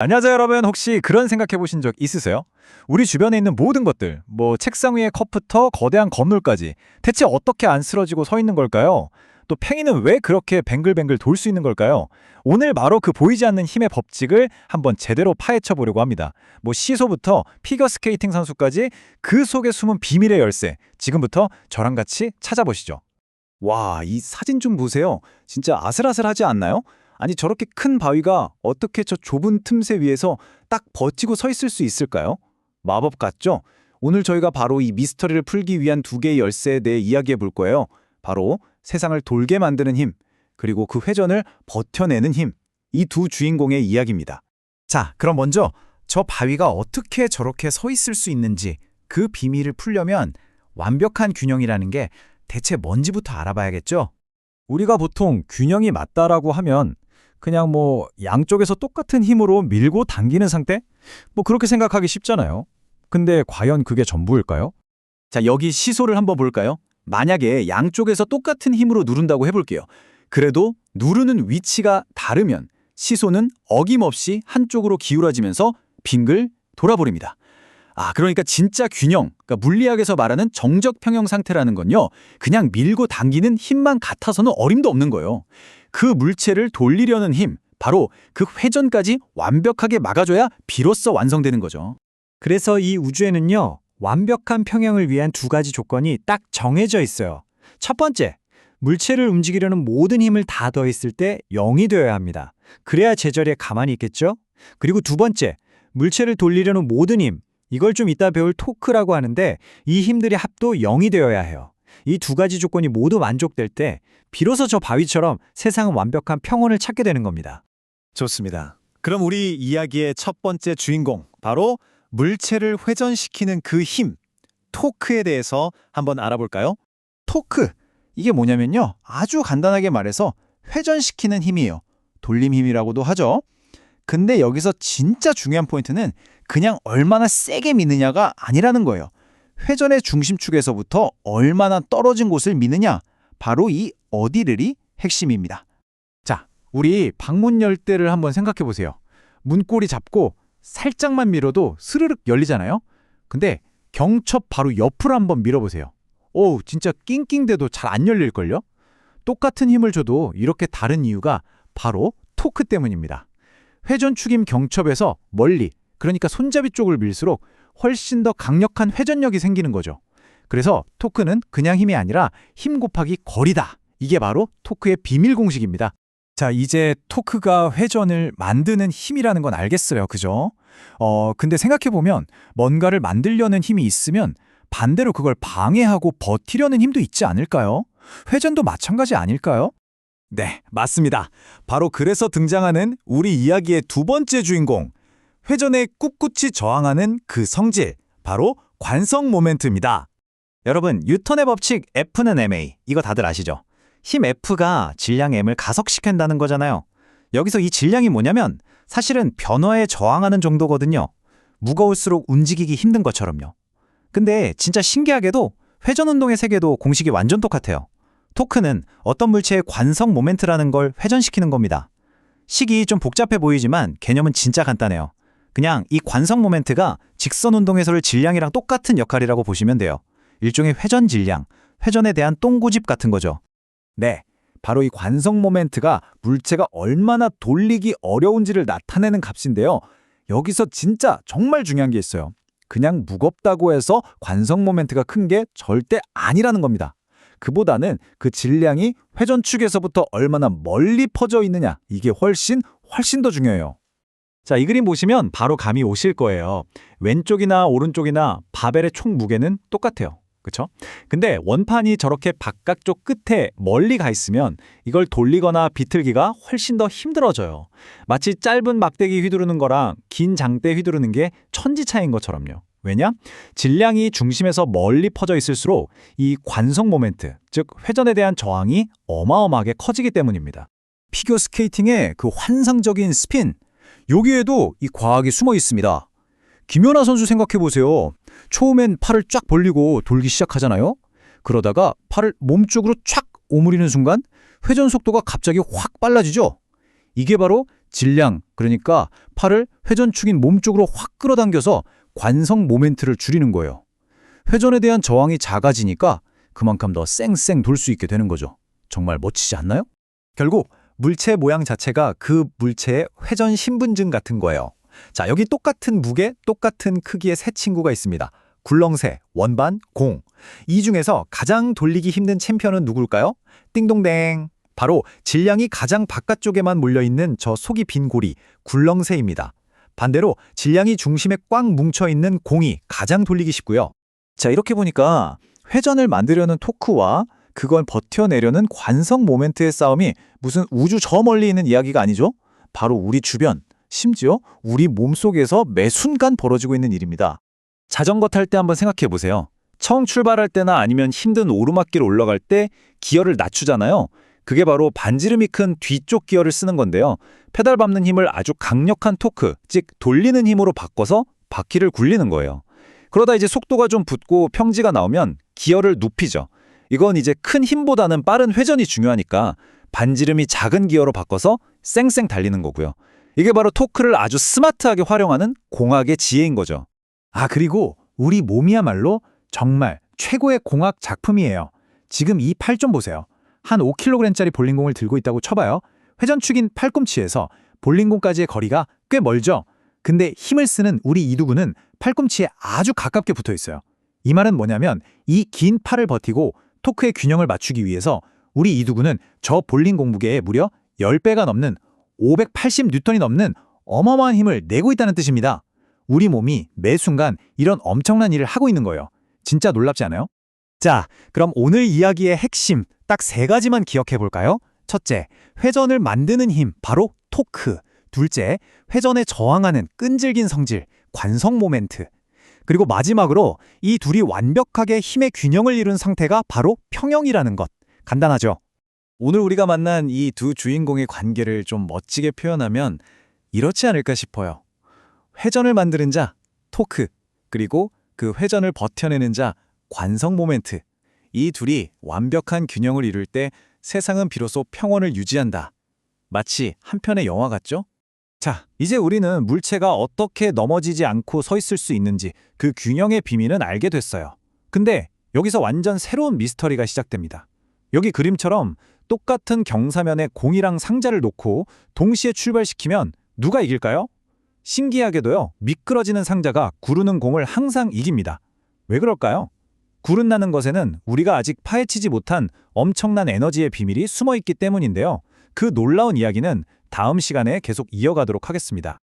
안녕하세요, 여러분. 혹시 그런 생각해 보신 적 있으세요? 우리 주변에 있는 모든 것들, 뭐 책상 위의 컵부터 거대한 건물까지 대체 어떻게 안 쓰러지고 서 있는 걸까요? 또 팽이는 왜 그렇게 뱅글뱅글 돌 수 있는 걸까요? 오늘 바로 그 보이지 않는 힘의 법칙을 한번 제대로 파헤쳐 보려고 합니다. 뭐 시소부터 피겨 스케이팅 선수까지 그 속에 숨은 비밀의 열쇠. 지금부터 저랑 같이 찾아보시죠. 와, 이 사진 좀 보세요. 진짜 아슬아슬하지 않나요? 아니, 저렇게 큰 바위가 어떻게 저 좁은 틈새 위에서 딱 버티고 서 있을 수 있을까요? 마법 같죠? 오늘 저희가 바로 이 미스터리를 풀기 위한 두 개의 열쇠에 대해 이야기해 볼 거예요. 바로 세상을 돌게 만드는 힘, 그리고 그 회전을 버텨내는 힘. 이 두 주인공의 이야기입니다. 자, 그럼 먼저 저 바위가 어떻게 저렇게 서 있을 수 있는지 그 비밀을 풀려면 완벽한 균형이라는 게 대체 뭔지부터 알아봐야겠죠? 우리가 보통 균형이 맞다라고 하면 그냥 뭐 양쪽에서 똑같은 힘으로 밀고 당기는 상태? 뭐 그렇게 생각하기 쉽잖아요. 근데 과연 그게 전부일까요? 자, 여기 시소를 한번 볼까요? 만약에 양쪽에서 똑같은 힘으로 누른다고 해볼게요. 그래도 누르는 위치가 다르면 시소는 어김없이 한쪽으로 기울어지면서 빙글 돌아버립니다. 그러니까 진짜 균형, 그러니까 물리학에서 말하는 정적 평형 상태라는 건요, 그냥 밀고 당기는 힘만 같아서는 어림도 없는 거예요. 그 물체를 돌리려는 힘, 바로 그 회전까지 완벽하게 막아줘야 비로소 완성되는 거죠. 그래서 이 우주에는요, 완벽한 평형을 위한 두 가지 조건이 딱 정해져 있어요. 첫 번째, 물체를 움직이려는 모든 힘을 다 더했을 때 0이 되어야 합니다. 그래야 제자리에 가만히 있겠죠? 그리고 두 번째, 물체를 돌리려는 모든 힘, 이걸 좀 이따 배울 토크라고 하는데 이 힘들의 합도 0이 되어야 해요. 이 두 가지 조건이 모두 만족될 때 비로소 저 바위처럼 세상은 완벽한 평온을 찾게 되는 겁니다. 좋습니다. 그럼 우리 이야기의 첫 번째 주인공, 바로 물체를 회전시키는 그 힘, 토크에 대해서 한번 알아볼까요? 토크, 이게 뭐냐면요, 아주 간단하게 말해서 회전시키는 힘이에요. 돌림 힘이라고도 하죠. 근데 여기서 진짜 중요한 포인트는 그냥 얼마나 세게 미느냐가 아니라는 거예요. 회전의 중심축에서부터 얼마나 떨어진 곳을 미느냐, 바로 이 어디를이 핵심입니다. 자, 우리 방문 열대를 한번 생각해 보세요. 문고리 잡고 살짝만 밀어도 스르륵 열리잖아요. 근데 경첩 바로 옆으로 한번 밀어보세요. 오, 진짜 낑낑대도 잘 안 열릴걸요? 똑같은 힘을 줘도 이렇게 다른 이유가 바로 토크 때문입니다. 회전축임 경첩에서 멀리, 그러니까 손잡이 쪽을 밀수록 훨씬 더 강력한 회전력이 생기는 거죠. 그래서 토크는 그냥 힘이 아니라 힘 곱하기 거리다. 이게 바로 토크의 비밀 공식입니다. 자, 이제 토크가 회전을 만드는 힘이라는 건 알겠어요. 그죠? 근데 생각해보면 뭔가를 만들려는 힘이 있으면 반대로 그걸 방해하고 버티려는 힘도 있지 않을까요? 회전도 마찬가지 아닐까요? 네, 맞습니다. 바로 그래서 등장하는 우리 이야기의 두 번째 주인공, 회전에 꿋꿋이 저항하는 그 성질, 바로 관성 모멘트입니다. 여러분, 뉴턴의 법칙 F는 ma, 이거 다들 아시죠? 힘 F가 질량 m을 가속시킨다는 거잖아요. 여기서 이 질량이 뭐냐면 사실은 변화에 저항하는 정도거든요. 무거울수록 움직이기 힘든 것처럼요. 근데 진짜 신기하게도 회전 운동의 세계도 공식이 완전 똑같아요. 토크는 어떤 물체의 관성 모멘트라는 걸 회전시키는 겁니다. 식이 좀 복잡해 보이지만 개념은 진짜 간단해요. 그냥 이 관성 모멘트가 직선 운동에서의 질량이랑 똑같은 역할이라고 보시면 돼요. 일종의 회전 질량, 회전에 대한 똥고집 같은 거죠. 네, 바로 이 관성 모멘트가 물체가 얼마나 돌리기 어려운지를 나타내는 값인데요. 여기서 진짜 정말 중요한 게 있어요. 그냥 무겁다고 해서 관성 모멘트가 큰 게 절대 아니라는 겁니다. 그보다는 그 질량이 회전축에서부터 얼마나 멀리 퍼져 있느냐, 이게 훨씬 더 중요해요. 자, 이 그림 보시면 바로 감이 오실 거예요. 왼쪽이나 오른쪽이나 바벨의 총 무게는 똑같아요. 그쵸? 근데 원판이 저렇게 바깥쪽 끝에 멀리 가 있으면 이걸 돌리거나 비틀기가 훨씬 더 힘들어져요. 마치 짧은 막대기 휘두르는 거랑 긴 장대 휘두르는 게 천지 차이인 것처럼요. 왜냐? 질량이 중심에서 멀리 퍼져 있을수록 이 관성 모멘트, 즉 회전에 대한 저항이 어마어마하게 커지기 때문입니다. 피겨 스케이팅의 그 환상적인 스핀, 여기에도 이 과학이 숨어 있습니다. 김연아 선수 생각해보세요. 처음엔 팔을 쫙 벌리고 돌기 시작하잖아요. 그러다가 팔을 몸쪽으로 촥 오므리는 순간 회전 속도가 갑자기 확 빨라지죠. 이게 바로 질량, 그러니까 팔을 회전축인 몸 쪽으로 확 끌어당겨서 관성 모멘트를 줄이는 거예요. 회전에 대한 저항이 작아지니까 그만큼 더 쌩쌩 돌 수 있게 되는 거죠. 정말 멋지지 않나요? 결국 물체 모양 자체가 그 물체의 회전 신분증 같은 거예요. 자, 여기 똑같은 무게, 똑같은 크기의 세 친구가 있습니다. 굴렁쇠, 원반, 공. 이 중에서 가장 돌리기 힘든 챔피언은 누굴까요? 띵동댕. 바로 질량이 가장 바깥쪽에만 몰려있는 저 속이 빈 고리, 굴렁쇠입니다. 반대로 질량이 중심에 꽉 뭉쳐있는 공이 가장 돌리기 쉽고요. 자, 이렇게 보니까 회전을 만들려는 토크와 그걸 버텨내려는 관성 모멘트의 싸움이 무슨 우주 저 멀리 있는 이야기가 아니죠? 바로 우리 주변, 심지어 우리 몸속에서 매 순간 벌어지고 있는 일입니다. 자전거 탈 때 한번 생각해 보세요. 처음 출발할 때나 아니면 힘든 오르막길 올라갈 때 기어를 낮추잖아요. 그게 바로 반지름이 큰 뒤쪽 기어를 쓰는 건데요. 페달 밟는 힘을 아주 강력한 토크, 즉 돌리는 힘으로 바꿔서 바퀴를 굴리는 거예요. 그러다 이제 속도가 좀 붙고 평지가 나오면 기어를 눕히죠. 이건 이제 큰 힘보다는 빠른 회전이 중요하니까 반지름이 작은 기어로 바꿔서 쌩쌩 달리는 거고요. 이게 바로 토크를 아주 스마트하게 활용하는 공학의 지혜인 거죠. 아, 그리고 우리 몸이야말로 정말 최고의 공학 작품이에요. 지금 이 팔 좀 보세요. 한 5kg짜리 볼링공을 들고 있다고 쳐봐요. 회전축인 팔꿈치에서 볼링공까지의 거리가 꽤 멀죠? 근데 힘을 쓰는 우리 이두구는 팔꿈치에 아주 가깝게 붙어 있어요. 이 말은 뭐냐면 이 긴 팔을 버티고 토크의 균형을 맞추기 위해서 우리 이두구는 저 볼링공 무게의 무려 10배가 넘는 580N이 넘는 어마어마한 힘을 내고 있다는 뜻입니다. 우리 몸이 매 순간 이런 엄청난 일을 하고 있는 거예요. 진짜 놀랍지 않아요? 자, 그럼 오늘 이야기의 핵심 딱 세 가지만 기억해 볼까요? 첫째, 회전을 만드는 힘, 바로 토크. 둘째, 회전에 저항하는 끈질긴 성질, 관성 모멘트. 그리고 마지막으로 이 둘이 완벽하게 힘의 균형을 이룬 상태가 바로 평형이라는 것. 간단하죠? 오늘 우리가 만난 이 두 주인공의 관계를 좀 멋지게 표현하면 이렇지 않을까 싶어요. 회전을 만드는 자, 토크, 그리고 그 회전을 버텨내는 자, 관성 모멘트. 이 둘이 완벽한 균형을 이룰 때 세상은 비로소 평온을 유지한다. 마치 한 편의 영화 같죠? 자, 이제 우리는 물체가 어떻게 넘어지지 않고 서 있을 수 있는지 그 균형의 비밀은 알게 됐어요. 근데 여기서 완전 새로운 미스터리가 시작됩니다. 여기 그림처럼 똑같은 경사면에 공이랑 상자를 놓고 동시에 출발시키면 누가 이길까요? 신기하게도요, 미끄러지는 상자가 구르는 공을 항상 이깁니다. 왜 그럴까요? 구른다는 것에는 우리가 아직 파헤치지 못한 엄청난 에너지의 비밀이 숨어 있기 때문인데요. 그 놀라운 이야기는 다음 시간에 계속 이어가도록 하겠습니다.